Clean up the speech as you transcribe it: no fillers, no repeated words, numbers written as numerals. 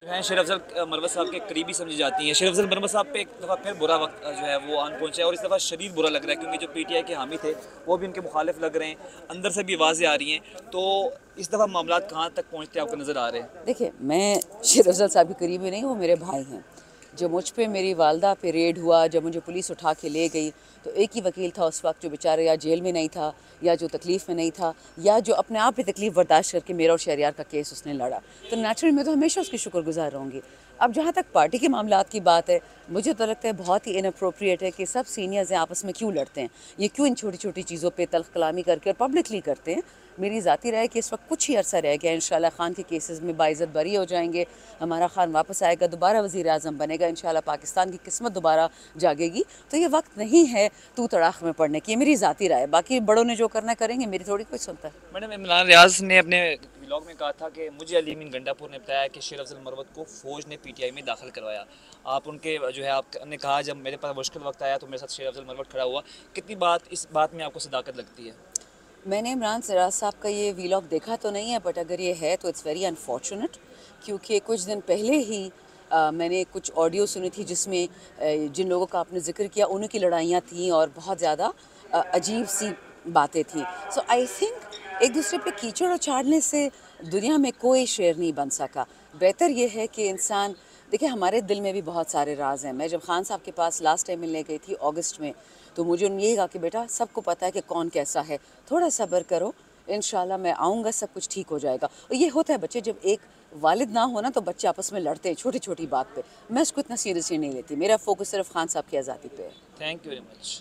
जो है शेर अफजल मरवत साहब के करीबी समझी जाती हैं। शेर अफजल मरवत साहब पे एक दफ़ा फिर बुरा वक्त जो है वो आन पहुंचा है और इस दफ़ा शदीद बुरा लग रहा है क्योंकि जो पीटीआई के हामी थे वो भी उनके मुखालिफ लग रहे हैं, अंदर से भी आवाज़ें आ रही हैं। तो इस दफ़ा मामला कहाँ तक पहुँचते आपको नज़र आ रहे हैं? देखिए, मैं शेर अफजल साहब के करीबी नहीं, वो मेरे भाई हैं। जब मुझ पे मेरी वालदा पे रेड हुआ, जब मुझे पुलिस उठा के ले गई, तो एक ही वकील था उस वक्त जो बेचारा या जेल में नहीं था, या जो तकलीफ़ में नहीं था, या जो अपने आप ही तकलीफ़ बर्दाश्त करके मेरा और शहरियार का केस उसने लड़ा। तो नेचुरली मैं तो हमेशा उसकी शुक्रगुजार रहूँगी। अब जहाँ तक पार्टी के मामलात की बात है, मुझे तो लगता है बहुत ही इनअप्रोप्रिएट है कि सब सीनियर्स हैं आपस में क्यों लड़ते हैं, ये क्यों इन छोटी छोटी चीज़ों पे तल्ख़ कलामी करके और पब्लिकली करते हैं। मेरी ज़ाती राय कि इस वक्त कुछ ही अरसा रह गया, इंशाल्लाह खान के केसेस में बाइज़्ज़त बरी हो जाएंगे, हमारा खान वापस आएगा, दोबारा वज़ीर आज़म बनेगा, इंशाल्लाह पाकिस्तान की किस्मत दोबारा जागेगी। तो ये वक्त नहीं है तू तड़ाक में पड़ने की, मेरी ज़ाती राय। बाकी बड़ों ने जो करना करेंगे, मेरी थोड़ी कोई सुनता है। मैडम, इमरान रियाज ने अपने व्लॉग में कहा था कि मुझे अली मीन गंडापुर ने बताया कि शेर अफजल मरवत को फ़ौज ने पीटीआई में दाखिल करवाया। आप उनके जो है आपने कहा जब मेरे पास मुश्किल वक्त आया तो मेरे साथ शेर अफजल मरवत खड़ा हुआ। कितनी बात इस बात में आपको सदाकत लगती है? मैंने इमरान सिराज साहब का ये वीलॉग देखा तो नहीं है, बट अगर ये है तो इट्स वेरी अनफॉर्चुनेट, क्योंकि कुछ दिन पहले ही मैंने कुछ ऑडियो सुनी थी जिसमें जिन लोगों का आपने जिक्र किया उन्हीं की लड़ाइयाँ थीं और बहुत ज़्यादा अजीब सी बातें थीं। सो आई थिंक एक दूसरे पे कीचड़ उछाड़ने से दुनिया में कोई शेर नहीं बन सका। बेहतर ये है कि इंसान, देखिए हमारे दिल में भी बहुत सारे राज हैं। मैं जब खान साहब के पास लास्ट टाइम मिलने गई थी अगस्त में, तो मुझे उन्होंने यही कहा कि बेटा सबको पता है कि कौन कैसा है, थोड़ा सब्र करो, इंशाल्लाह मैं आऊँगा, सब कुछ ठीक हो जाएगा। और ये होता है बच्चे, जब एक वालिद ना हो ना तो बच्चे आपस में लड़ते हैं छोटी छोटी बात पे। मैं उसको इतना सीरियसली नहीं लेती, मेरा फोकस सिर्फ खान साहब की आज़ादी पे है। Thank you very much.